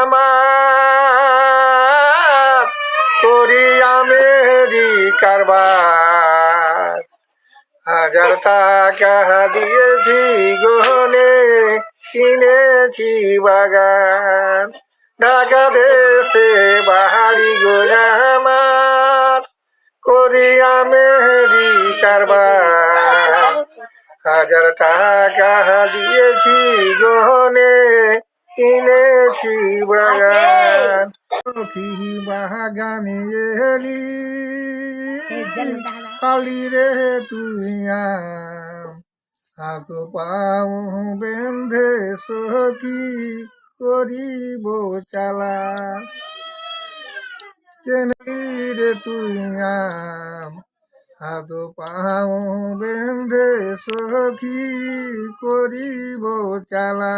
আমার করি আমেরিকার বার, 1000 টাকা দিয়েছি গহনে, কিনেছি বাগান। ঢাকা দেশে বাহারি গো আমার, করি আমেরিকার বার, 1000 টাকা দিয়েছি গহনে, কিনেছি বাগান। সখী বাগানে এলি কালি রে তুই হাত পাও বেঁধে সখী করিব চালা, কেনলি রে তুই হাত পাও বেঁধে সখী করিব চালা।